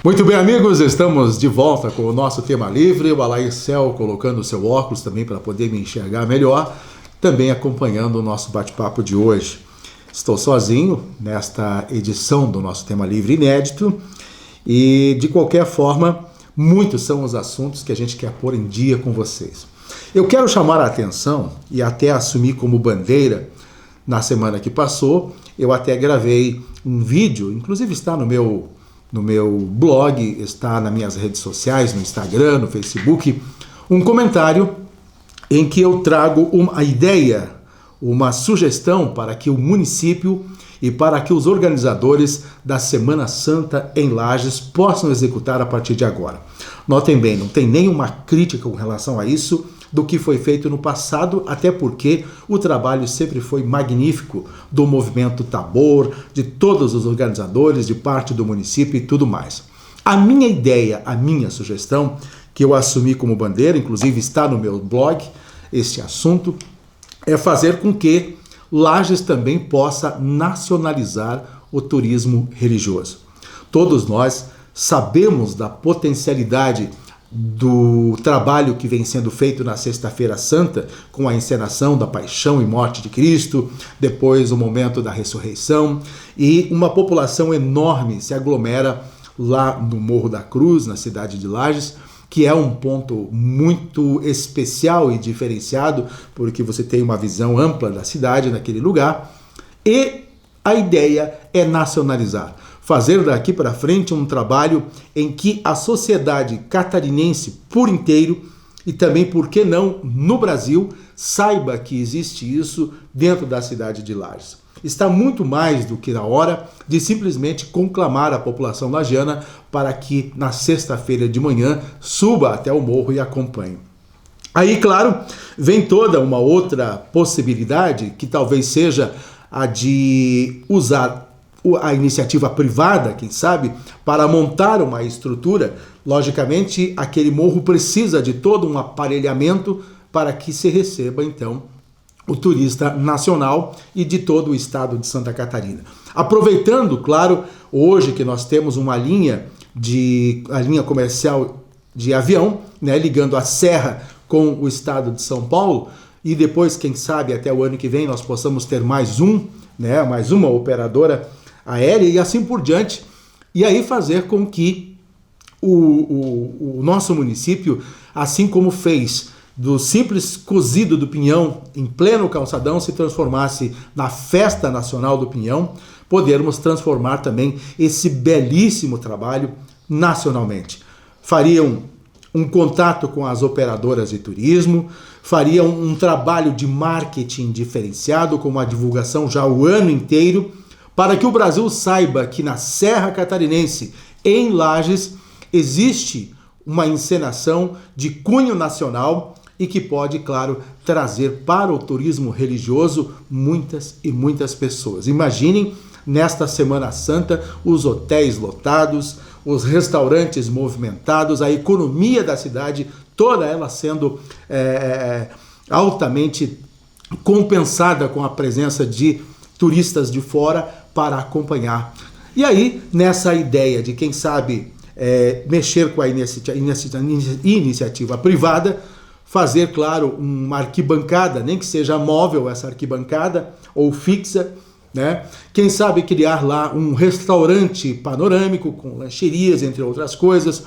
Muito bem, amigos, estamos de volta com o nosso tema livre. O Alair Cel colocando o seu óculos também para poder me enxergar melhor, também acompanhando o nosso bate-papo de hoje. Estou sozinho nesta edição do nosso tema livre inédito e, de qualquer forma, muitos são os assuntos que a gente quer pôr em dia com vocês. Eu quero chamar a atenção e até assumir como bandeira, na semana que passou, eu até gravei um vídeo, inclusive está no meu blog, está nas minhas redes sociais, no Instagram, no Facebook, um comentário em que eu trago uma ideia, uma sugestão para que o município e para que os organizadores da Semana Santa em Lages possam executar a partir de agora. Notem bem, não tem nenhuma crítica com relação a isso do que foi feito no passado, até porque o trabalho sempre foi magnífico do movimento Tabor, de todos os organizadores, de parte do município e tudo mais. A minha ideia, a minha sugestão, que eu assumi como bandeira, inclusive está no meu blog, este assunto, é fazer com que Lages também possa nacionalizar o turismo religioso. Todos nós sabemos da potencialidade do trabalho que vem sendo feito na Sexta-feira Santa, com a encenação da paixão e morte de Cristo, depois o momento da ressurreição, e uma população enorme se aglomera lá no Morro da Cruz, na cidade de Lages, que é um ponto muito especial e diferenciado, porque você tem uma visão ampla da cidade naquele lugar, e a ideia é nacionalizar. Fazer daqui para frente um trabalho em que a sociedade catarinense por inteiro e também, por que não, no Brasil, saiba que existe isso dentro da cidade de Lages. Está muito mais do que na hora de simplesmente conclamar a população lagiana para que na sexta-feira de manhã suba até o morro e acompanhe. Aí, claro, vem toda uma outra possibilidade, que talvez seja a de usar a iniciativa privada, quem sabe, para montar uma estrutura. Logicamente, aquele morro precisa de todo um aparelhamento para que se receba, então, o turista nacional e de todo o estado de Santa Catarina. Aproveitando, claro, hoje que nós temos uma linha comercial de avião, né, ligando a Serra com o estado de São Paulo, e depois, quem sabe, até o ano que vem nós possamos ter mais uma operadora aérea e assim por diante, e aí fazer com que o nosso município, assim como fez do simples cozido do pinhão em pleno calçadão, se transformasse na Festa Nacional do Pinhão, podermos transformar também esse belíssimo trabalho nacionalmente. Fariam um contato com as operadoras de turismo, fariam um trabalho de marketing diferenciado, com uma divulgação já o ano inteiro, para que o Brasil saiba que na Serra Catarinense, em Lages, existe uma encenação de cunho nacional e que pode, claro, trazer para o turismo religioso muitas e muitas pessoas. Imaginem, nesta Semana Santa, os hotéis lotados, os restaurantes movimentados, a economia da cidade, toda ela sendo altamente compensada com a presença de turistas de fora para acompanhar. E aí, nessa ideia de, quem sabe, mexer com a iniciativa privada, fazer, claro, uma arquibancada, nem que seja móvel essa arquibancada, ou fixa, né? Quem sabe criar lá um restaurante panorâmico, com lancherias, entre outras coisas,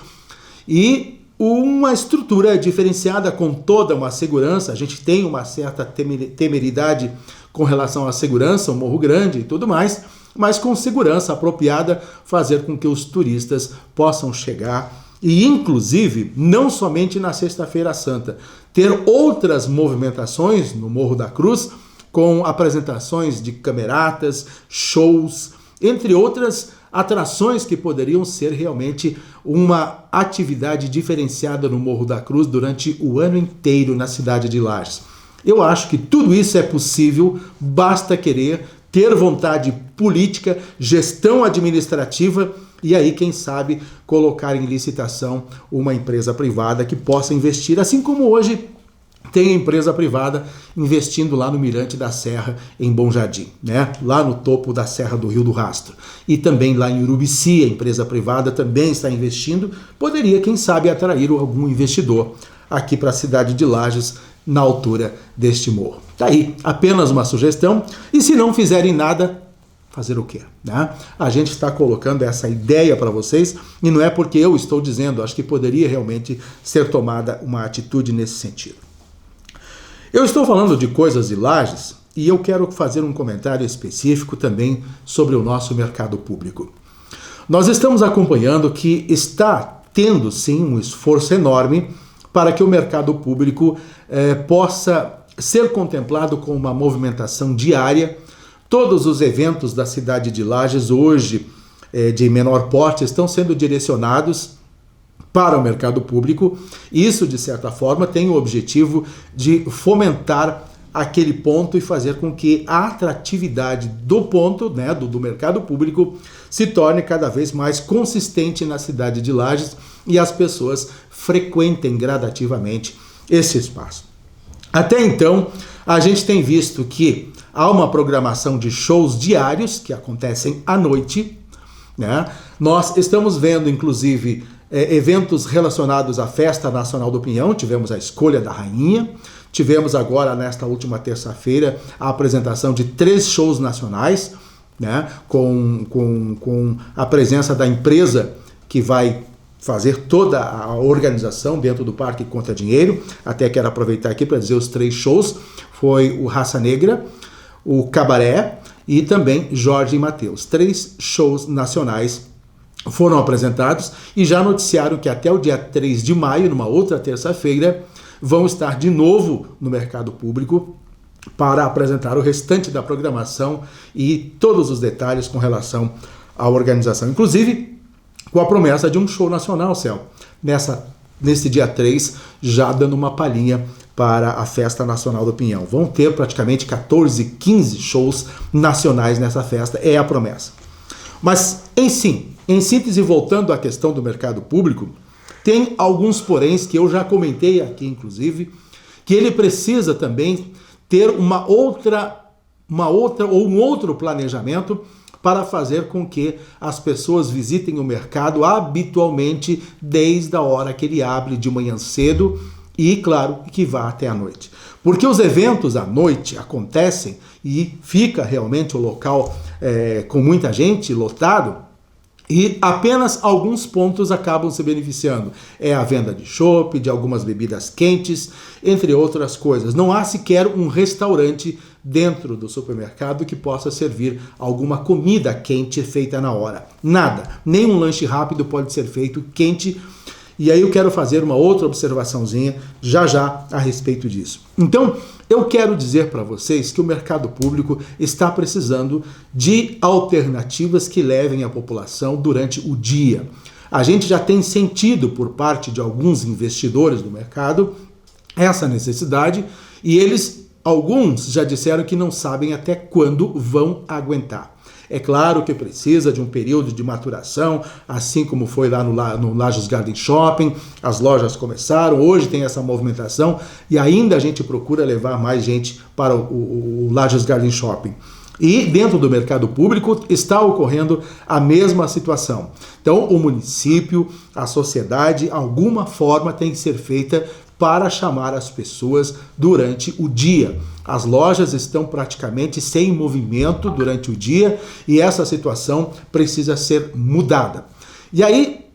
e uma estrutura diferenciada com toda uma segurança. A gente tem uma certa temeridade com relação à segurança, o Morro Grande e tudo mais, mas com segurança apropriada, fazer com que os turistas possam chegar e, inclusive, não somente na Sexta-feira Santa, ter outras movimentações no Morro da Cruz, com apresentações de cameratas, shows, entre outras atrações que poderiam ser realmente uma atividade diferenciada no Morro da Cruz durante o ano inteiro na cidade de Lages. Eu acho que tudo isso é possível, basta querer, ter vontade política, gestão administrativa e aí, quem sabe, colocar em licitação uma empresa privada que possa investir, assim como hoje tem empresa privada investindo lá no Mirante da Serra, em Bom Jardim, né? Lá no topo da Serra do Rio do Rastro. E também lá em Urubici, a empresa privada também está investindo. Poderia, quem sabe, atrair algum investidor aqui para a cidade de Lages, na altura deste morro. Tá aí, apenas uma sugestão. E se não fizerem nada, fazer o quê? Né? A gente está colocando essa ideia para vocês e não é porque eu estou dizendo, acho que poderia realmente ser tomada uma atitude nesse sentido. Eu estou falando de coisas de Lages e eu quero fazer um comentário específico também sobre o nosso mercado público. Nós estamos acompanhando que está tendo sim um esforço enorme para que o mercado público possa ser contemplado com uma movimentação diária. Todos os eventos da cidade de Lages hoje, de menor porte, estão sendo direcionados para o mercado público. Isso, de certa forma, tem o objetivo de fomentar aquele ponto e fazer com que a atratividade do ponto, né, do mercado público, se torne cada vez mais consistente na cidade de Lages e as pessoas frequentem gradativamente esse espaço. Até então, a gente tem visto que há uma programação de shows diários que acontecem à noite, né? Nós estamos vendo, inclusive, eventos relacionados à Festa Nacional do Pinhão. Tivemos a escolha da rainha, tivemos agora, nesta última terça-feira, a apresentação de 3 shows nacionais, né? com a presença da empresa que vai fazer toda a organização dentro do Parque Conta Dinheiro. Até quero aproveitar aqui para dizer os 3 shows. Foi o Raça Negra, o Cabaré e também Jorge e Mateus. 3 shows nacionais foram apresentados e já noticiaram que até o dia 3 de maio, numa outra terça-feira, vão estar de novo no mercado público para apresentar o restante da programação e todos os detalhes com relação à organização. Inclusive, com a promessa de um show nacional, Céu, nesse dia 3, já dando uma palhinha para a Festa Nacional do Pinhão. Vão ter praticamente 14, 15 shows nacionais nessa festa, é a promessa. Mas, em síntese, voltando à questão do mercado público, tem alguns poréns que eu já comentei aqui, inclusive, que ele precisa também ter um outro planejamento para fazer com que as pessoas visitem o mercado habitualmente desde a hora que ele abre de manhã cedo e, claro, que vá até a noite. Porque os eventos à noite acontecem e fica realmente o local com muita gente, lotado, e apenas alguns pontos acabam se beneficiando. É a venda de chopp, de algumas bebidas quentes, entre outras coisas. Não há sequer um restaurante dentro do supermercado que possa servir alguma comida quente feita na hora. Nada. Nem um lanche rápido pode ser feito quente. E aí eu quero fazer uma outra observaçãozinha já a respeito disso. Então, eu quero dizer para vocês que o mercado público está precisando de alternativas que levem a população durante o dia. A gente já tem sentido por parte de alguns investidores do mercado essa necessidade e alguns já disseram que não sabem até quando vão aguentar. É claro que precisa de um período de maturação, assim como foi lá no Lages Garden Shopping, as lojas começaram, hoje tem essa movimentação e ainda a gente procura levar mais gente para o Lages Garden Shopping. E dentro do mercado público está ocorrendo a mesma situação. Então o município, a sociedade, alguma forma tem que ser feita para chamar as pessoas durante o dia. As lojas estão praticamente sem movimento durante o dia e essa situação precisa ser mudada. E aí,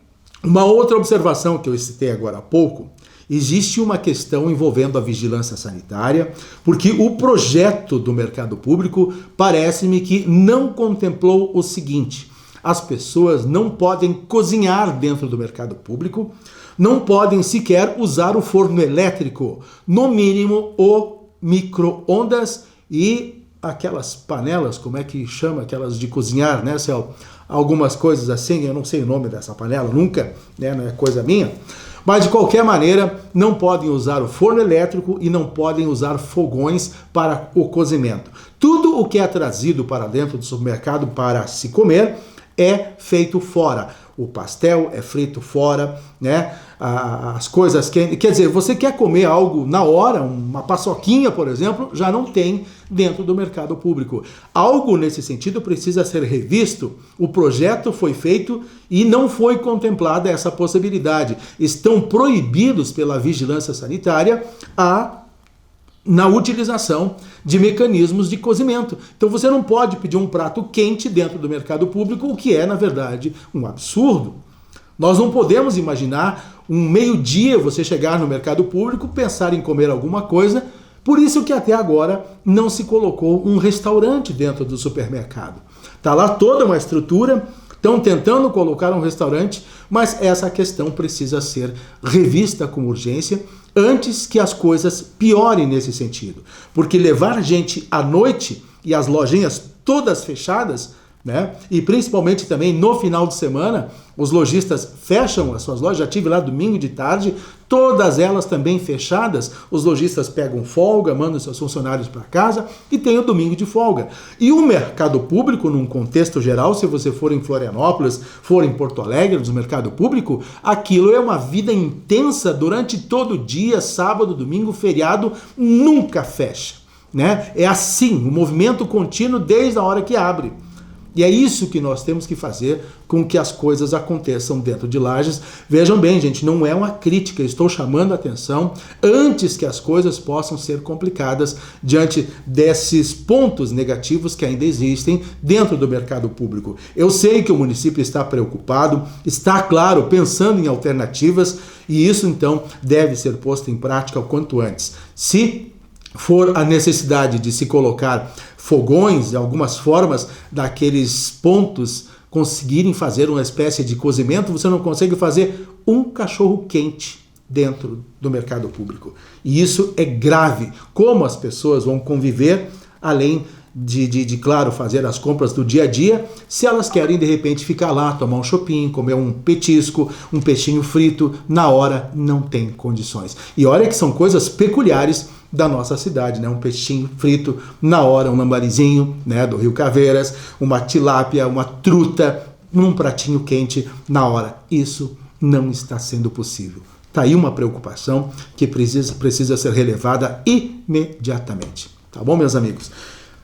uma outra observação que eu citei agora há pouco, existe uma questão envolvendo a vigilância sanitária, porque o projeto do mercado público parece-me que não contemplou o seguinte: as pessoas não podem cozinhar dentro do mercado público, não podem sequer usar o forno elétrico, no mínimo o micro-ondas e aquelas panelas, como é que chama, aquelas de cozinhar, né, Céu? Algumas coisas assim, eu não sei o nome dessa panela, nunca, né, não é coisa minha. Mas de qualquer maneira, não podem usar o forno elétrico e não podem usar fogões para o cozimento. Tudo o que é trazido para dentro do supermercado para se comer é feito fora. o pastel, é frito fora, né? As coisas quentes. Quer dizer, você quer comer algo na hora, uma paçoquinha, por exemplo, já não tem dentro do mercado público. Algo nesse sentido precisa ser revisto. O projeto foi feito e não foi contemplada essa possibilidade. Estão proibidos pela vigilância sanitária na utilização de mecanismos de cozimento. Então você não pode pedir um prato quente dentro do mercado público, o que é, na verdade, um absurdo. Nós não podemos imaginar um meio-dia você chegar no mercado público, pensar em comer alguma coisa, por isso que até agora não se colocou um restaurante dentro do supermercado. Está lá toda uma estrutura, estão tentando colocar um restaurante, mas essa questão precisa ser revista com urgência antes que as coisas piorem nesse sentido. Porque levar gente à noite e as lojinhas todas fechadas, né? E principalmente também no final de semana, os lojistas fecham as suas lojas. Já tive lá domingo de tarde, todas elas também fechadas. Os lojistas pegam folga, mandam seus funcionários para casa e tem o domingo de folga. E o mercado público, num contexto geral, se você for em Florianópolis, for em Porto Alegre, no mercado público, aquilo é uma vida intensa durante todo o dia, sábado, domingo, feriado, nunca fecha, né? É assim, o movimento contínuo desde a hora que abre. E é isso que nós temos que fazer com que as coisas aconteçam dentro de Lages. Vejam bem, gente, não é uma crítica, estou chamando a atenção antes que as coisas possam ser complicadas diante desses pontos negativos que ainda existem dentro do mercado público. Eu sei que o município está preocupado, está, claro, pensando em alternativas e isso, então, deve ser posto em prática o quanto antes. Se for a necessidade de se colocar fogões, algumas formas daqueles pontos conseguirem fazer uma espécie de cozimento, você não consegue fazer um cachorro quente dentro do mercado público. E isso é grave. Como as pessoas vão conviver, além de claro, fazer as compras do dia a dia, se elas querem, de repente, ficar lá, tomar um chopinho, comer um petisco, um peixinho frito, na hora não tem condições. E olha que são coisas peculiares da nossa cidade, né? Um peixinho frito na hora, um lambarizinho, né, do Rio Caveiras, uma tilápia, uma truta, num pratinho quente na hora. Isso não está sendo possível. Está aí uma preocupação que precisa ser relevada imediatamente. Tá bom, meus amigos?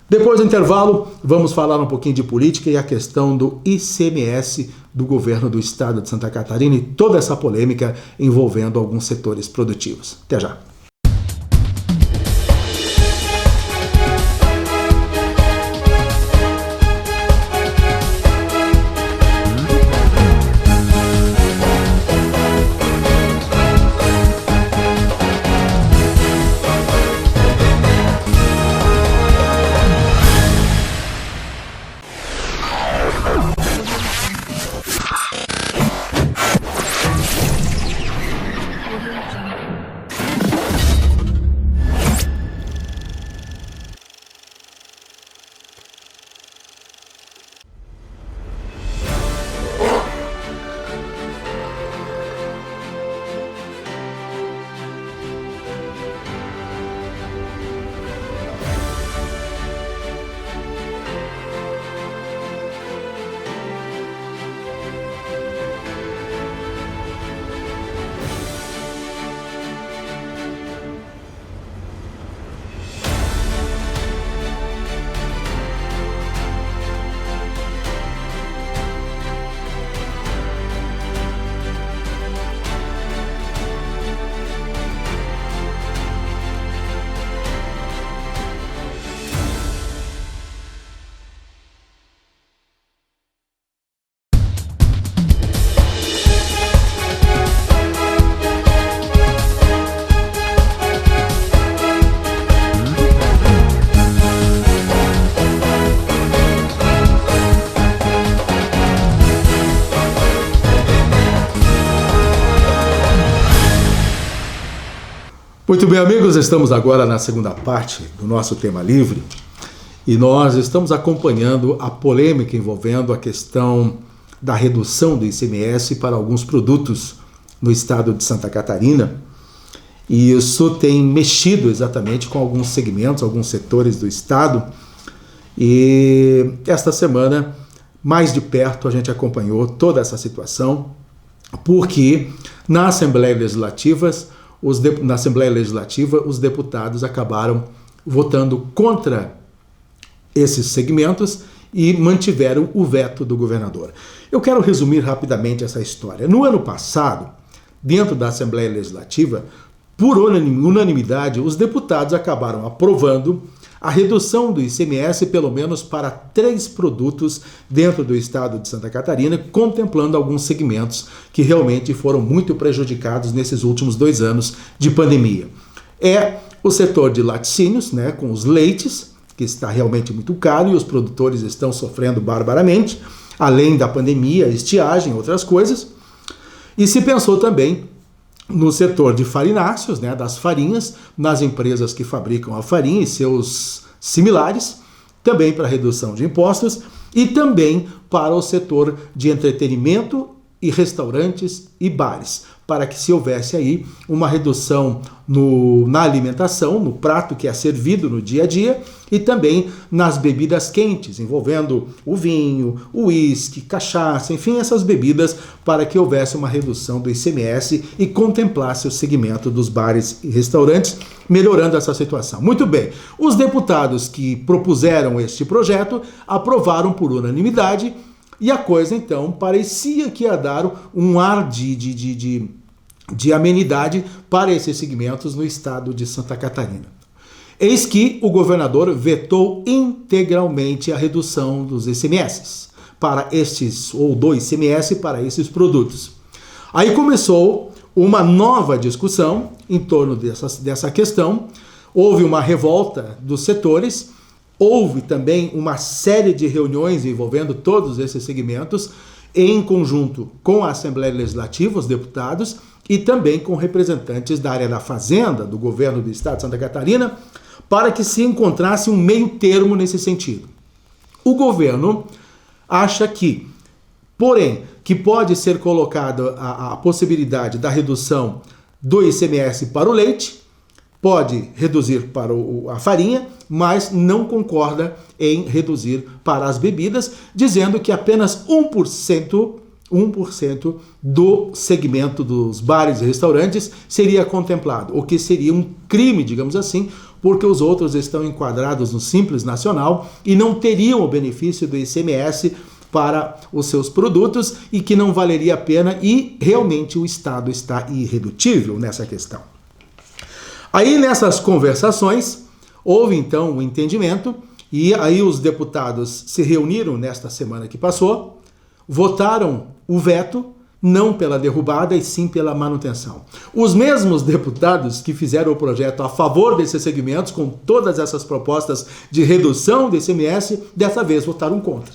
Depois do intervalo, vamos falar um pouquinho de política e a questão do ICMS do governo do estado de Santa Catarina e toda essa polêmica envolvendo alguns setores produtivos. Até já! Muito bem, amigos, estamos agora na segunda parte do nosso tema livre e nós estamos acompanhando a polêmica envolvendo a questão da redução do ICMS para alguns produtos no estado de Santa Catarina. E isso tem mexido exatamente com alguns segmentos, alguns setores do estado. E esta semana mais de perto a gente acompanhou toda essa situação, porque na Assembleia Legislativa os deputados acabaram votando contra esses segmentos e mantiveram o veto do governador. Eu quero resumir rapidamente essa história. No ano passado, dentro da Assembleia Legislativa, por unanimidade, os deputados acabaram aprovando a redução do ICMS pelo menos para 3 produtos dentro do estado de Santa Catarina, contemplando alguns segmentos que realmente foram muito prejudicados nesses últimos 2 anos de pandemia. É o setor de laticínios, né, com os leites, que está realmente muito caro e os produtores estão sofrendo barbaramente, além da pandemia, estiagem, outras coisas. E se pensou também no setor de farináceos, né, das farinhas, nas empresas que fabricam a farinha e seus similares, também para redução de impostos e também para o setor de entretenimento e restaurantes e bares, para que se houvesse aí uma redução na alimentação, no prato que é servido no dia a dia e também nas bebidas quentes, envolvendo o vinho, o uísque, cachaça, enfim, essas bebidas, para que houvesse uma redução do ICMS e contemplasse o segmento dos bares e restaurantes, melhorando essa situação. Muito bem, os deputados que propuseram este projeto aprovaram por unanimidade e a coisa, então, parecia que ia dar um ar de amenidade para esses segmentos no estado de Santa Catarina. Eis que o governador vetou integralmente a redução dos ICMS para estes, ou do ICMS para esses produtos. Aí começou uma nova discussão em torno dessa questão, houve uma revolta dos setores. Houve também uma série de reuniões envolvendo todos esses segmentos, em conjunto com a Assembleia Legislativa, os deputados, e também com representantes da área da Fazenda, do governo do estado de Santa Catarina, para que se encontrasse um meio termo nesse sentido. O governo acha que, porém, que pode ser colocada a possibilidade da redução do ICMS para o leite, pode reduzir para a farinha, mas não concorda em reduzir para as bebidas, dizendo que apenas 1% do segmento dos bares e restaurantes seria contemplado, o que seria um crime, digamos assim, porque os outros estão enquadrados no Simples Nacional e não teriam o benefício do ICMS para os seus produtos e que não valeria a pena, e realmente o Estado está irredutível nessa questão. Aí nessas conversações houve então um entendimento e aí os deputados se reuniram nesta semana que passou, votaram o veto, não pela derrubada e sim pela manutenção. Os mesmos deputados que fizeram o projeto a favor desses segmentos, com todas essas propostas de redução do ICMS, dessa vez votaram contra.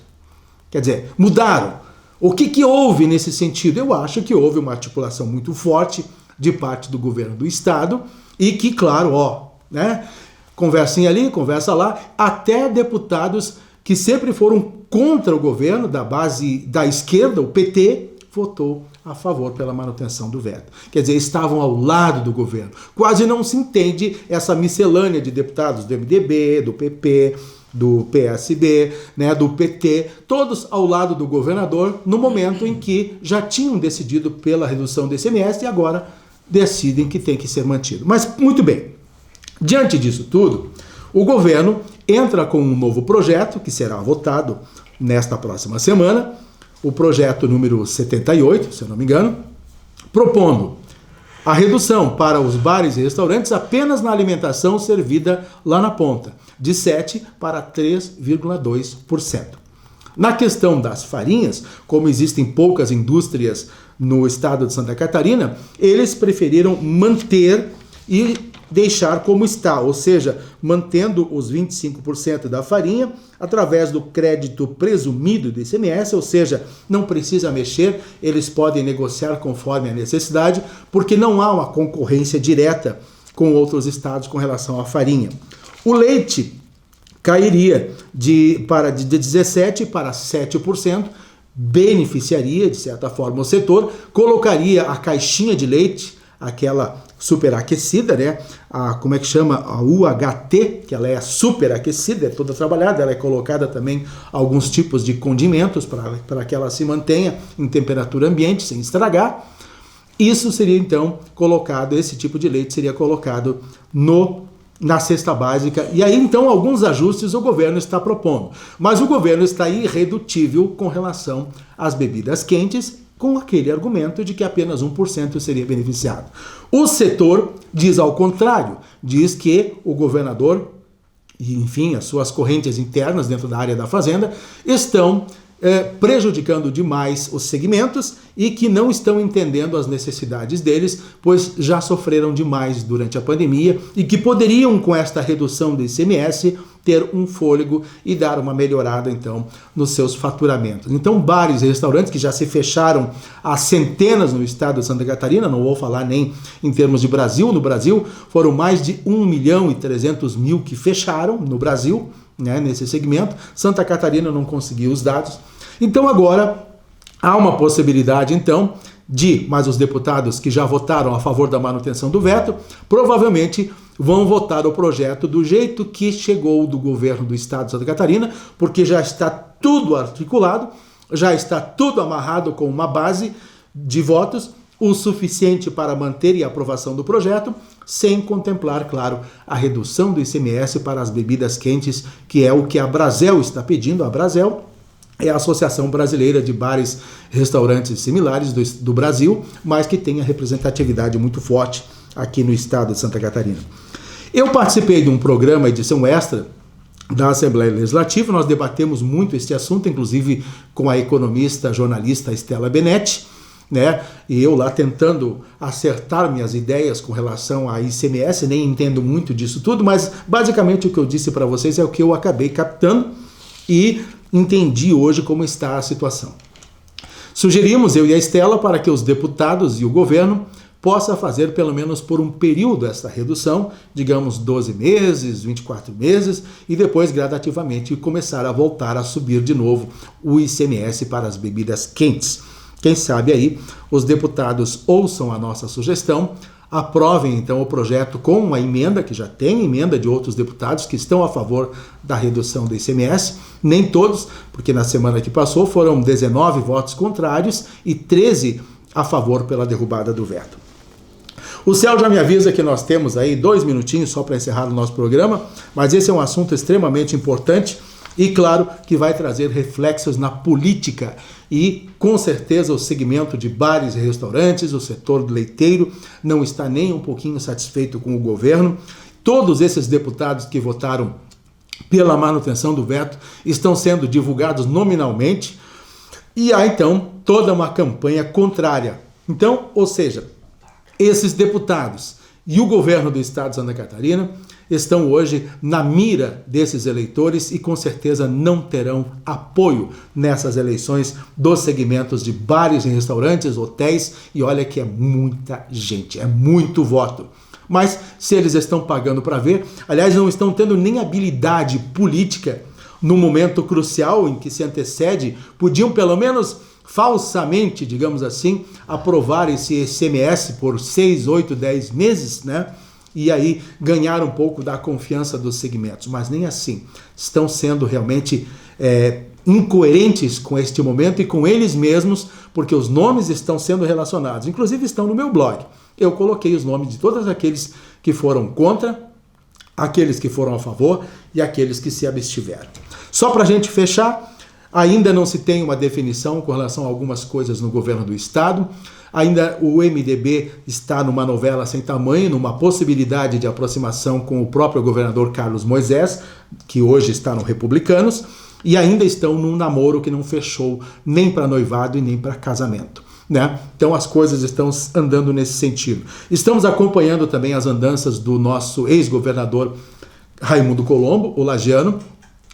Quer dizer, mudaram. O que houve nesse sentido? Eu acho que houve uma articulação muito forte de parte do governo do estado e que, claro, conversinha ali, conversa lá, até deputados que sempre foram contra o governo, da base da esquerda, o PT, votou a favor pela manutenção do veto. Quer dizer, estavam ao lado do governo. Quase não se entende essa miscelânea de deputados do MDB, do PP, do PSB, do PT, todos ao lado do governador, no momento em que já tinham decidido pela redução do ICMS e agora decidem que tem que ser mantido. Mas, muito bem, diante disso tudo, o governo entra com um novo projeto, que será votado nesta próxima semana, o projeto número 78, se eu não me engano, propondo a redução para os bares e restaurantes apenas na alimentação servida lá na ponta, de 7% para 3,2%. Na questão das farinhas, como existem poucas indústrias no estado de Santa Catarina, eles preferiram manter e deixar como está, ou seja, mantendo os 25% da farinha através do crédito presumido do ICMS, ou seja, não precisa mexer, eles podem negociar conforme a necessidade, porque não há uma concorrência direta com outros estados com relação à farinha. O leite cairia de 17% para 7%, beneficiaria, de certa forma, o setor, colocaria a caixinha de leite, aquela superaquecida, né? Como é que chama? A UHT, que ela é superaquecida, é toda trabalhada, ela é colocada também alguns tipos de condimentos para que ela se mantenha em temperatura ambiente, sem estragar. Isso seria então colocado, esse tipo de leite seria colocado na cesta básica, e aí então alguns ajustes o governo está propondo, mas o governo está irredutível com relação às bebidas quentes, com aquele argumento de que apenas 1% seria beneficiado. O setor diz ao contrário, diz que o governador, e enfim, as suas correntes internas dentro da área da fazenda, estão prejudicando demais os segmentos e que não estão entendendo as necessidades deles, pois já sofreram demais durante a pandemia e que poderiam, com esta redução do ICMS, ter um fôlego e dar uma melhorada, então, nos seus faturamentos. Então, bares e restaurantes que já se fecharam há centenas no estado de Santa Catarina, não vou falar nem em termos de Brasil, no Brasil foram mais de 1.300.000 que fecharam no Brasil, né, nesse segmento. Santa Catarina não conseguiu os dados. Então agora há uma possibilidade então mas os deputados que já votaram a favor da manutenção do veto, provavelmente vão votar o projeto do jeito que chegou do governo do estado de Santa Catarina, porque já está tudo articulado, já está tudo amarrado com uma base de votos, o suficiente para manter a aprovação do projeto, sem contemplar, claro, a redução do ICMS para as bebidas quentes, que é o que a Brasel está pedindo. A Brasel é a Associação Brasileira de Bares e Restaurantes Similares do Brasil, mas que tem a representatividade muito forte aqui no estado de Santa Catarina. Eu participei de um programa, edição extra, da Assembleia Legislativa, nós debatemos muito este assunto, inclusive com a economista, jornalista Estela Benetti, né? E eu lá tentando acertar minhas ideias com relação a ICMS, nem entendo muito disso tudo, mas basicamente o que eu disse para vocês é o que eu acabei captando e entendi hoje como está a situação. Sugerimos, eu e a Estela, para que os deputados e o governo possa fazer pelo menos por um período essa redução, digamos 12 meses, 24 meses, e depois gradativamente começar a voltar a subir de novo o ICMS para as bebidas quentes. Quem sabe aí os deputados ouçam a nossa sugestão, aprovem então o projeto com uma emenda, que já tem emenda de outros deputados que estão a favor da redução do ICMS, nem todos, porque na semana que passou foram 19 votos contrários e 13 a favor pela derrubada do veto. O Céu já me avisa que nós temos aí 2 minutinhos só para encerrar o nosso programa, mas esse é um assunto extremamente importante e claro que vai trazer reflexos na política e com certeza o segmento de bares e restaurantes, o setor leiteiro não está nem um pouquinho satisfeito com o governo. Todos esses deputados que votaram pela manutenção do veto estão sendo divulgados nominalmente e há então toda uma campanha contrária. Então, ou seja, esses deputados e o governo do estado de Santa Catarina estão hoje na mira desses eleitores e com certeza não terão apoio nessas eleições dos segmentos de bares e restaurantes, hotéis, e olha que é muita gente, é muito voto. Mas se eles estão pagando para ver, aliás, não estão tendo nem habilidade política no momento crucial em que se antecede, podiam pelo menos falsamente, digamos assim, aprovar esse ICMS por 6, 8, 10 meses, né? E aí ganhar um pouco da confiança dos segmentos, mas nem assim. Estão sendo realmente incoerentes com este momento e com eles mesmos, porque os nomes estão sendo relacionados, inclusive estão no meu blog. Eu coloquei os nomes de todos aqueles que foram contra, aqueles que foram a favor e aqueles que se abstiveram. Só para a gente fechar, ainda não se tem uma definição com relação a algumas coisas no governo do estado. Ainda o MDB está numa novela sem tamanho, numa possibilidade de aproximação com o próprio governador Carlos Moisés, que hoje está no Republicanos, e ainda estão num namoro que não fechou nem para noivado e nem para casamento, né? Então as coisas estão andando nesse sentido. Estamos acompanhando também as andanças do nosso ex-governador Raimundo Colombo, o lagiano.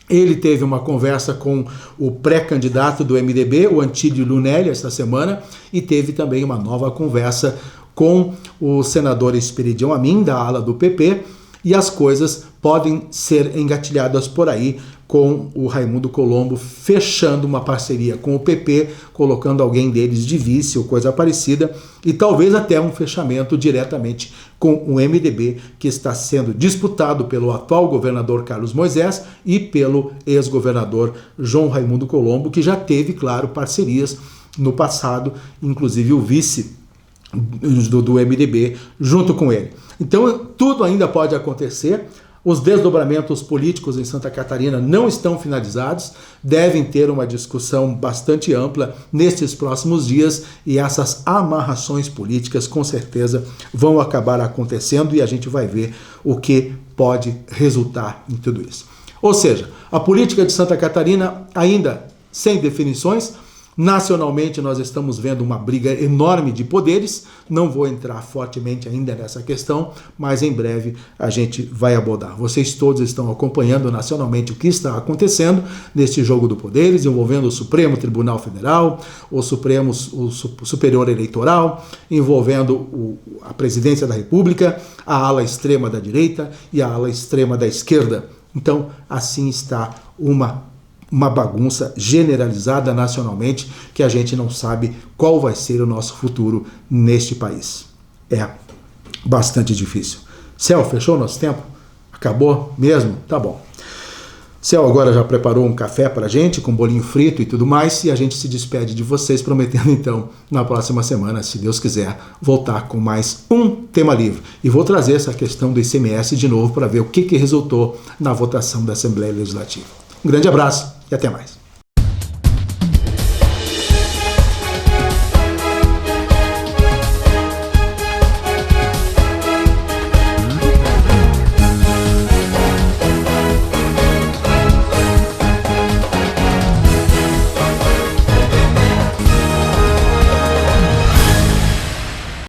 Ele teve uma conversa com o pré-candidato do MDB, o Antídio Lunelli, esta semana, e teve também uma nova conversa com o senador Esperidião Amin, da ala do PP, e as coisas podem ser engatilhadas por aí com o Raimundo Colombo fechando uma parceria com o PP, colocando alguém deles de vice ou coisa parecida, e talvez até um fechamento diretamente com o MDB, que está sendo disputado pelo atual governador Carlos Moisés e pelo ex-governador João Raimundo Colombo, que já teve, claro, parcerias no passado, inclusive o vice do MDB junto com ele. Então tudo ainda pode acontecer. Os desdobramentos políticos em Santa Catarina não estão finalizados, devem ter uma discussão bastante ampla nestes próximos dias, e essas amarrações políticas com certeza vão acabar acontecendo, e a gente vai ver o que pode resultar em tudo isso. Ou seja, a política de Santa Catarina ainda sem definições. Nacionalmente nós estamos vendo uma briga enorme de poderes, não vou entrar fortemente ainda nessa questão, mas em breve a gente vai abordar. Vocês todos estão acompanhando nacionalmente o que está acontecendo neste jogo de poderes, envolvendo o Supremo Tribunal Federal, o Superior Eleitoral, envolvendo a Presidência da República, a ala extrema da direita e a ala extrema da esquerda. Então, assim está uma bagunça generalizada nacionalmente, que a gente não sabe qual vai ser o nosso futuro neste país. É bastante difícil. Céu, fechou o nosso tempo? Acabou mesmo? Tá bom. Céu agora já preparou um café pra gente, com bolinho frito e tudo mais, e a gente se despede de vocês, prometendo então, na próxima semana, se Deus quiser, voltar com mais um tema livre. E vou trazer essa questão do ICMS de novo para ver o que resultou na votação da Assembleia Legislativa. Um grande abraço e até mais.